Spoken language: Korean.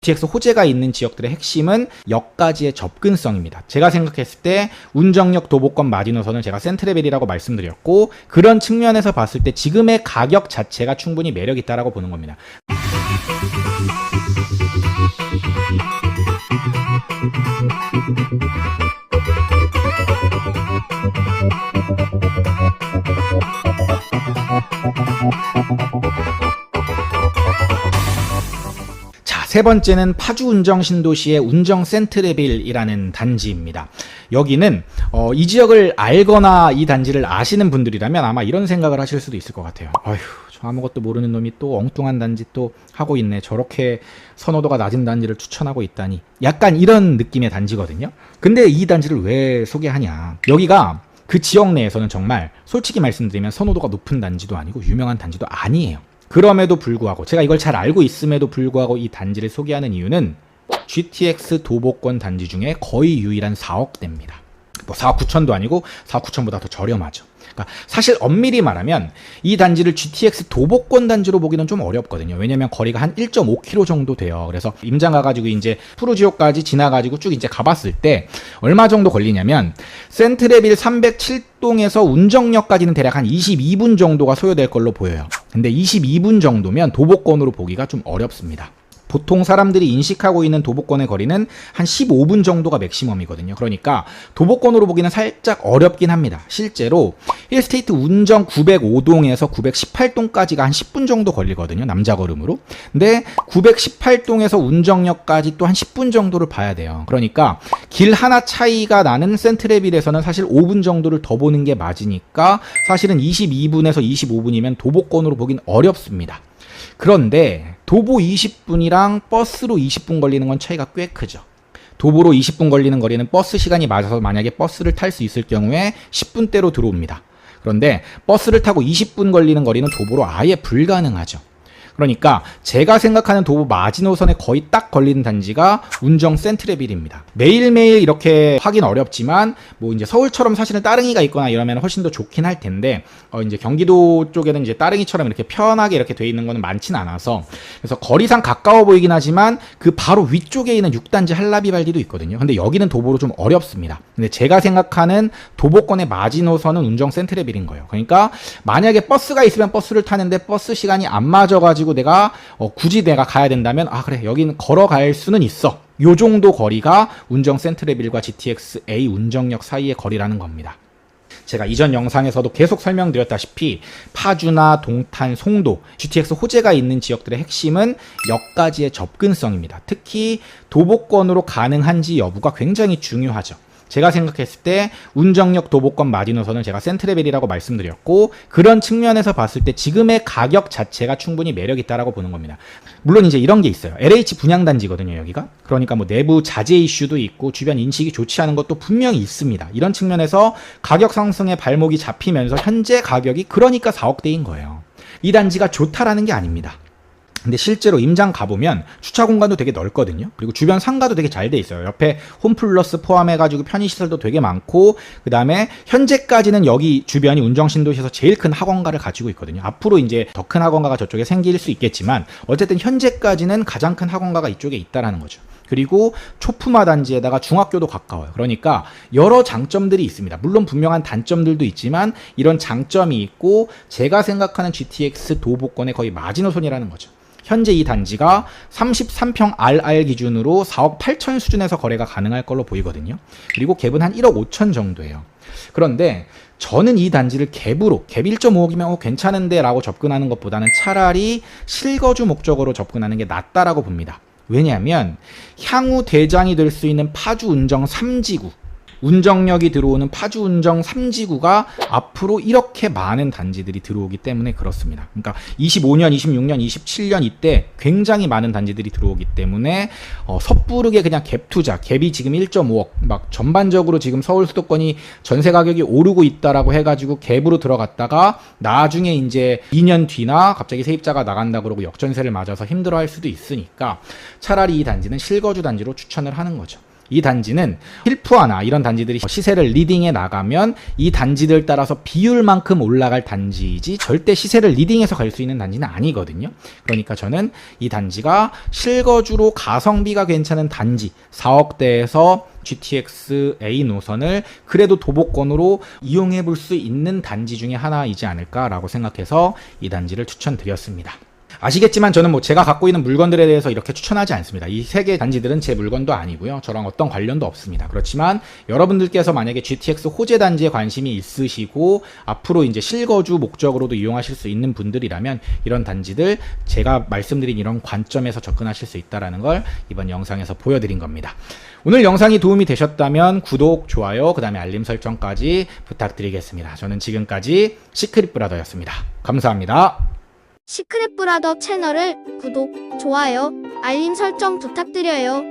GTX 호재가 있는 지역들의 핵심은 역까지의 접근성입니다. 제가 생각했을 때 운정역, 도보권, 마지노선은 제가 센트레벨이라고 말씀드렸고, 그런 측면에서 봤을 때 지금의 가격 자체가 충분히 매력 있다라고 보는 겁니다. 세 번째는 파주 운정 신도시의 운정 센트레빌이라는 단지입니다. 여기는 이 지역을 알거나 이 단지를 아시는 분들이라면 아마 이런 생각을 하실 수도 있을 것 같아요. 아휴, 저 아무것도 모르는 놈이 또 엉뚱한 단지 또 하고 있네. 저렇게 선호도가 낮은 단지를 추천하고 있다니. 약간 이런 느낌의 단지거든요. 근데 이 단지를 왜 소개하냐. 여기가 그 지역 내에서는 정말 솔직히 말씀드리면 선호도가 높은 단지도 아니고 유명한 단지도 아니에요. 그럼에도 불구하고 제가 이걸 잘 알고 있음에도 불구하고 이 단지를 소개하는 이유는 GTX 도보권 단지 중에 거의 유일한 4억대입니다. 뭐 4억 9천도 아니고 4억 9천보다 더 저렴하죠. 그러니까 사실 엄밀히 말하면 이 단지를 GTX 도보권 단지로 보기는 좀 어렵거든요. 왜냐면 거리가 한 1.5km 정도 돼요. 그래서 임장 가가지고 이제 푸르지오까지 지나가지고 쭉 이제 가봤을 때 얼마 정도 걸리냐면 센트레빌 307동에서 운정역까지는 대략 한 22분 정도가 소요될 걸로 보여요. 근데 22분 정도면 도보권으로 보기가 좀 어렵습니다. 보통 사람들이 인식하고 있는 도보권의 거리는 한 15분 정도가 맥시멈이거든요. 그러니까 도보권으로 보기는 살짝 어렵긴 합니다. 실제로 힐스테이트 운정 905동에서 918동까지가 한 10분 정도 걸리거든요. 남자 걸음으로. 근데 918동에서 운정역까지 또 한 10분 정도를 봐야 돼요. 그러니까 길 하나 차이가 나는 센트레빌에서는 사실 5분 정도를 더 보는 게 맞으니까 사실은 22분에서 25분이면 도보권으로 보긴 어렵습니다. 그런데 도보 20분이랑 버스로 20분 걸리는 건 차이가 꽤 크죠. 도보로 20분 걸리는 거리는 버스 시간이 맞아서 만약에 버스를 탈 수 있을 경우에 10분대로 들어옵니다. 그런데 버스를 타고 20분 걸리는 거리는 도보로 아예 불가능하죠. 그러니까 제가 생각하는 도보 마지노선에 거의 딱 걸리는 단지가 운정 센트레빌입니다. 매일매일 이렇게 하긴 어렵지만 뭐 이제 서울처럼 사실은 따릉이가 있거나 이러면 훨씬 더 좋긴 할 텐데 이제 경기도 쪽에는 이제 따릉이처럼 이렇게 편하게 이렇게 돼 있는 거는 많진 않아서 그래서 거리상 가까워 보이긴 하지만 그 바로 위쪽에 있는 6단지 한라비발디도 있거든요. 근데 여기는 도보로 좀 어렵습니다. 근데 제가 생각하는 도보권의 마지노선은 운정 센트레빌인 거예요. 그러니까 만약에 버스가 있으면 버스를 타는데 버스 시간이 안 맞아가지고 내가 굳이 내가 가야 된다면 그래 여기는 걸어갈 수는 있어. 요 정도 거리가 운정 센트레빌과 GTX A 운정역 사이의 거리라는 겁니다. 제가 이전 영상에서도 계속 설명드렸다시피 파주나 동탄, 송도, GTX 호재가 있는 지역들의 핵심은 역까지의 접근성입니다. 특히 도보권으로 가능한지 여부가 굉장히 중요하죠. 제가 생각했을 때 운정역, 도보권, 마지노선은 제가 센트레벨이라고 말씀드렸고 그런 측면에서 봤을 때 지금의 가격 자체가 충분히 매력 있다라고 보는 겁니다. 물론 이제 이런 게 있어요. LH 분양단지거든요, 여기가. 그러니까 뭐 내부 자재 이슈도 있고 주변 인식이 좋지 않은 것도 분명히 있습니다. 이런 측면에서 가격 상승의 발목이 잡히면서 현재 가격이 그러니까 4억대인 거예요. 이 단지가 좋다라는 게 아닙니다. 근데 실제로 임장 가보면 주차 공간도 되게 넓거든요. 그리고 주변 상가도 되게 잘 돼 있어요. 옆에 홈플러스 포함해가지고 편의시설도 되게 많고 그 다음에 현재까지는 여기 주변이 운정신도시에서 제일 큰 학원가를 가지고 있거든요. 앞으로 이제 더 큰 학원가가 저쪽에 생길 수 있겠지만 어쨌든 현재까지는 가장 큰 학원가가 이쪽에 있다라는 거죠. 그리고 초품화 단지에다가 중학교도 가까워요. 그러니까 여러 장점들이 있습니다. 물론 분명한 단점들도 있지만 이런 장점이 있고 제가 생각하는 GTX 도보권의 거의 마지노선이라는 거죠. 현재 이 단지가 33평 RR 기준으로 4억 8천 수준에서 거래가 가능할 걸로 보이거든요. 그리고 갭은 한 1억 5천 정도예요. 그런데 저는 이 단지를 갭으로 갭 1.5억이면 괜찮은데 라고 접근하는 것보다는 차라리 실거주 목적으로 접근하는 게 낫다라고 봅니다. 왜냐하면 향후 대장이 될 수 있는 파주 운정 3지구 운정역이 들어오는 파주 운정 3지구가 앞으로 이렇게 많은 단지들이 들어오기 때문에 그렇습니다. 그러니까 25년, 26년, 27년 이때 굉장히 많은 단지들이 들어오기 때문에 섣부르게 그냥 갭 투자, 갭이 지금 1.5억 막 전반적으로 지금 서울 수도권이 전세 가격이 오르고 있다라고 해가지고 갭으로 들어갔다가 나중에 이제 2년 뒤나 갑자기 세입자가 나간다 그러고 역전세를 맞아서 힘들어할 수도 있으니까 차라리 이 단지는 실거주 단지로 추천을 하는 거죠. 이 단지는 힐프아나 이런 단지들이 시세를 리딩해 나가면 이 단지들 따라서 비율만큼 올라갈 단지이지 절대 시세를 리딩해서 갈 수 있는 단지는 아니거든요. 그러니까 저는 이 단지가 실거주로 가성비가 괜찮은 단지, 4억대에서 GTX A 노선을 그래도 도보권으로 이용해 볼 수 있는 단지 중에 하나이지 않을까라고 생각해서 이 단지를 추천드렸습니다. 아시겠지만 저는 제가 갖고 있는 물건들에 대해서 이렇게 추천하지 않습니다. 이 세 개 단지들은 제 물건도 아니고요. 저랑 어떤 관련도 없습니다. 그렇지만 여러분들께서 만약에 GTX 호재 단지에 관심이 있으시고 앞으로 이제 실거주 목적으로도 이용하실 수 있는 분들이라면 이런 단지들 제가 말씀드린 이런 관점에서 접근하실 수 있다는 걸 이번 영상에서 보여드린 겁니다. 오늘 영상이 도움이 되셨다면 구독, 좋아요, 그 다음에 알림 설정까지 부탁드리겠습니다. 저는 지금까지 시크릿브라더였습니다. 감사합니다. 시크릿 브라더 채널을 구독, 좋아요, 알림 설정 부탁드려요.